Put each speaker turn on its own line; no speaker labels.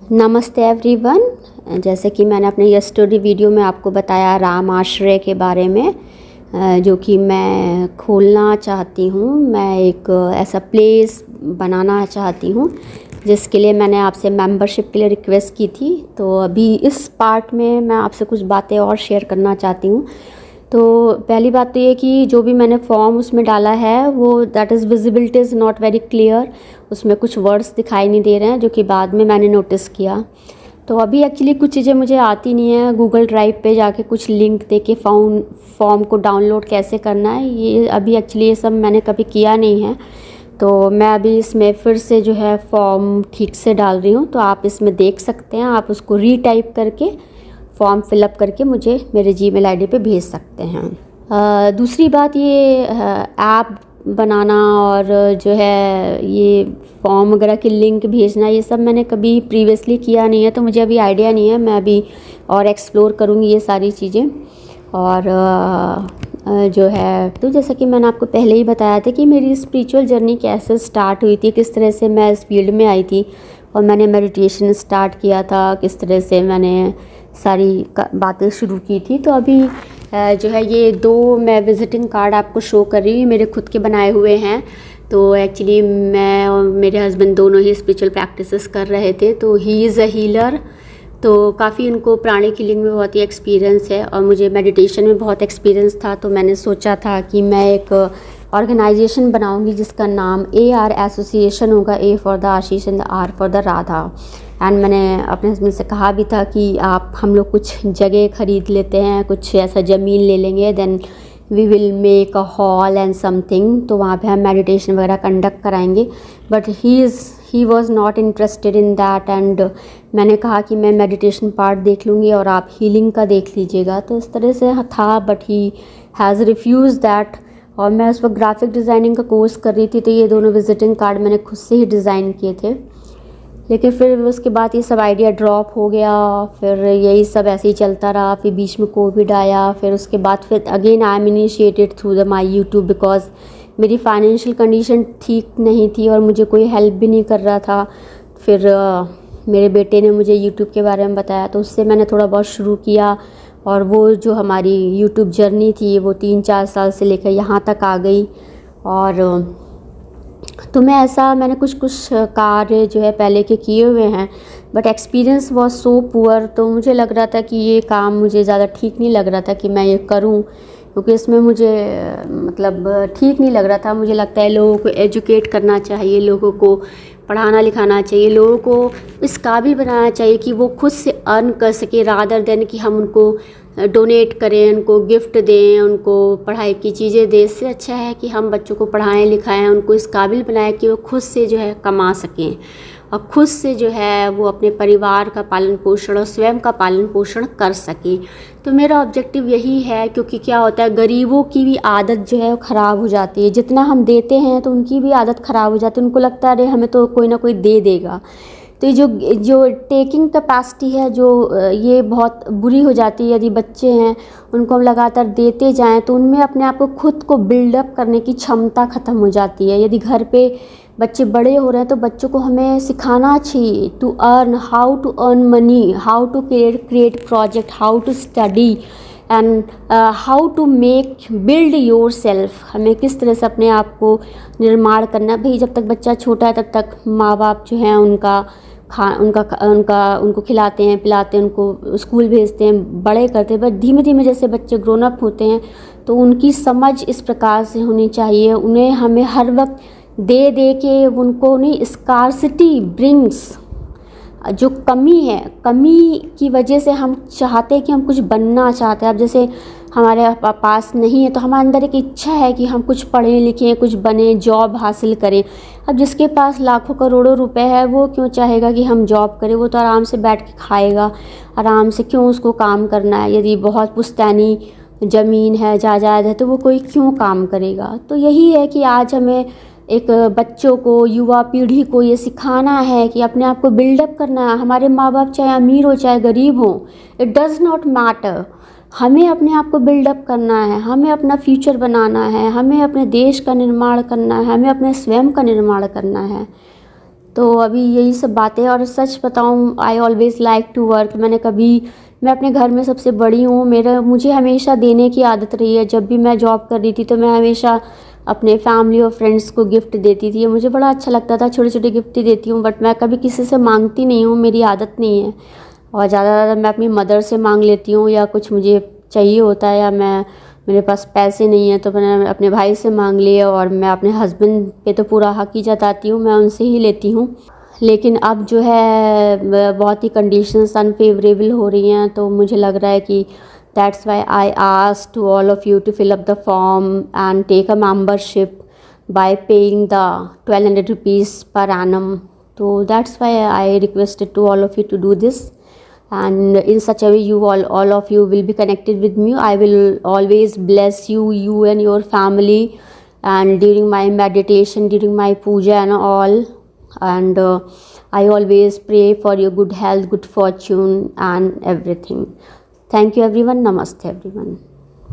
नमस्ते एवरीवन। जैसे कि मैंने अपने यस्टरडे वीडियो में आपको बताया राम आश्रय के बारे में, जो कि मैं खोलना चाहती हूँ। मैं एक ऐसा प्लेस बनाना चाहती हूँ जिसके लिए मैंने आपसे मेंबरशिप के लिए रिक्वेस्ट की थी। तो अभी इस पार्ट में मैं आपसे कुछ बातें और शेयर करना चाहती हूँ। तो पहली बात तो ये कि जो भी मैंने फॉर्म उसमें डाला है वो that is visibility is not very clear. उसमें कुछ वर्ड्स दिखाई नहीं दे रहे हैं, जो कि बाद में मैंने नोटिस किया। तो अभी एक्चुअली कुछ चीज़ें मुझे आती नहीं है। गूगल ड्राइव पे जाके कुछ लिंक दे के फॉर्म को डाउनलोड कैसे करना है, ये अभी एक्चुअली ये सब मैंने कभी किया नहीं है। तो मैं अभी इसमें फिर से जो है फॉर्म ठीक से डाल रही हूँ। तो आप इसमें देख सकते हैं, आप उसको रीटाइप करके फॉर्म फिलअप करके मुझे मेरे जीमेल आईडी पे भेज सकते हैं। दूसरी बात, ये ऐप बनाना और जो है ये फॉर्म वगैरह की लिंक भेजना, ये सब मैंने कभी प्रीवियसली किया नहीं है, तो मुझे अभी आइडिया नहीं है। मैं अभी और एक्सप्लोर करूँगी ये सारी चीज़ें। और जो है तो जैसा कि मैंने आपको पहले ही बताया था कि मेरी स्पिरिचुअल जर्नी कैसे स्टार्ट हुई थी, किस तरह से मैं इस फील्ड में आई थी और मैंने मेडिटेशन स्टार्ट किया था, किस तरह से मैंने सारी बातें शुरू की थी। तो अभी जो है ये 2 मैं विज़िटिंग कार्ड आपको शो कर रही हूँ, मेरे खुद के बनाए हुए हैं। तो एक्चुअली मैं और मेरे हस्बैंड दोनों ही स्पिरिचुअल प्रैक्टिसेस कर रहे थे। तो ही इज़ अ हीलर, तो काफ़ी उनको प्राणिक हीलिंग में बहुत ही एक्सपीरियंस है और मुझे मेडिटेशन में बहुत एक्सपीरियंस था। तो मैंने सोचा था कि मैं एक ऑर्गेनाइजेशन बनाऊंगी जिसका नाम AR एसोसिएशन होगा, A for the Ashish and R for the Radha. And मैंने अपने हस्बैंड से कहा भी था कि हम लोग कुछ जगह ख़रीद लेते हैं, कुछ ऐसा ज़मीन ले लेंगे, then we will make a hall and something, तो वहाँ पे हम मेडिटेशन वगैरह कंडक्ट कराएंगे। But he was not interested in that. And मैंने कहा कि मैं मेडिटेशन पार्ट देख लूँगी और आप हीलिंग का देख लीजिएगा। तो इस तरह से था, but he has refuse that. और मैं उस वक्त ग्राफिक डिज़ाइनिंग का कोर्स कर रही थी, तो ये दोनों विजिटिंग कार्ड मैंने खुद से ही डिज़ाइन किए थे। लेकिन फिर उसके बाद ये सब आइडिया ड्रॉप हो गया, फिर यही सब ऐसे ही चलता रहा। फिर बीच में कोविड आया, फिर उसके बाद फिर again I am initiated through the my YouTube, because मेरी फाइनेंशियल कंडीशन ठीक नहीं थी और मुझे कोई हेल्प भी नहीं कर रहा था। फिर मेरे बेटे ने मुझे यूट्यूब के बारे में बताया, तो उससे मैंने थोड़ा बहुत शुरू किया। और वो जो हमारी यूट्यूब जर्नी थी वो 3-4 साल से लेकर यहाँ तक आ गई। और तो मैंने कुछ कार्य जो है पहले के किए हुए हैं, but experience was so poor. तो मुझे लग रहा था कि ये काम मुझे ज़्यादा ठीक नहीं लग रहा था कि मैं ये करूं, क्योंकि इसमें मुझे मतलब ठीक नहीं लग रहा था। मुझे लगता है लोगों को एजुकेट करना चाहिए, लोगों को पढ़ाना लिखाना चाहिए, लोगों को इस काबिल बनाना चाहिए कि वो खुद से अर्न कर सके, रादर देन कि हम उनको डोनेट करें, उनको गिफ्ट दें, उनको पढ़ाई की चीज़ें दें। इससे अच्छा है कि हम बच्चों को पढ़ाएं लिखाएं, उनको इस काबिल बनाएं कि वो खुद से जो है कमा सकें और खुद से जो है वो अपने परिवार का पालन पोषण और स्वयं का पालन पोषण कर सकें। तो मेरा ऑब्जेक्टिव यही है, क्योंकि क्या होता है, गरीबों की भी आदत जो है वो ख़राब हो जाती है। जितना हम देते हैं तो उनकी भी आदत ख़राब हो जाती है, उनको लगता है अरे हमें तो कोई ना कोई दे देगा। तो ये जो टेकिंग कैपेसिटी है जो ये बहुत बुरी हो जाती है। यदि बच्चे हैं उनको हम लगातार देते जाएं तो उनमें अपने आप को खुद को बिल्डअप करने की क्षमता ख़त्म हो जाती है। यदि घर पे बच्चे बड़े हो रहे हैं तो बच्चों को हमें सिखाना चाहिए to earn, how to earn money, how to create project, how to study and how to build yourself. हमें किस तरह से अपने आप को निर्माण करना है। भाई जब तक बच्चा छोटा है तब तक माँ बाप जो हैं उनको खिलाते हैं, पिलाते हैं, उनको स्कूल भेजते हैं, बड़े करते हैं। बट धीमे धीमे जैसे बच्चे ग्रोन अप होते हैं तो उनकी समझ इस प्रकार से होनी चाहिए, उन्हें हमें हर वक्त दे दे के उनको नहीं, स्कार्सिटी ब्रिंग्स, जो कमी है, कमी की वजह से हम चाहते हैं कि हम कुछ बनना चाहते हैं। अब जैसे हमारे पास नहीं है तो हमारे अंदर एक इच्छा है कि हम कुछ पढ़ें लिखें, कुछ बने, जॉब हासिल करें। अब जिसके पास लाखों करोड़ों रुपए है वो क्यों चाहेगा कि हम जॉब करें? वो तो आराम से बैठ के खाएगा आराम से, क्यों उसको काम करना है? यदि बहुत पुश्तैनी ज़मीन है, जायदाद है, तो वो कोई क्यों काम करेगा? तो यही है कि आज हमें एक बच्चों को, युवा पीढ़ी को ये सिखाना है कि अपने आप को बिल्डअप करना है। हमारे माँ बाप चाहे अमीर हो चाहे गरीब हो, इट डज़ नॉट मैटर। हमें अपने आप को बिल्डअप करना है, हमें अपना फ्यूचर बनाना है, हमें अपने देश का निर्माण करना है, हमें अपने स्वयं का निर्माण करना है। तो अभी यही सब बातें। और सच बताऊँ, I always like to work. मैं अपने घर में सबसे बड़ी हूँ। मुझे हमेशा देने की आदत रही है। जब भी मैं जॉब कर रही थी तो मैं हमेशा अपने फैमिली और फ्रेंड्स को गिफ्ट देती थी। मुझे बड़ा अच्छा लगता था, छोटे छोटे गिफ्ट ही देती हूँ, बट मैं कभी किसी से मांगती नहीं हूँ, मेरी आदत नहीं है। और ज़्यादा मैं अपनी मदर से मांग लेती हूँ, या कुछ मुझे चाहिए होता है, या मेरे पास पैसे नहीं है तो मैंने अपने भाई से मांग लिए। और मैं अपने हस्बैंड पे तो पूरा हक ही जताती हूँ, मैं उनसे ही लेती हूँ। लेकिन अब जो है बहुत ही कंडीशंस अनफेवरेबल हो रही हैं, तो मुझे लग रहा है कि that's why I ask to all of you to fill up the form and take a membership by paying the 1200 rupees per annum. तो that's why I requested to all of you to do this, and in such a way you all of you will be connected with me. I will always bless you and your family, and during my meditation, during my puja and all. And I always pray for your good health, good fortune and everything. Thank you everyone. Namaste everyone.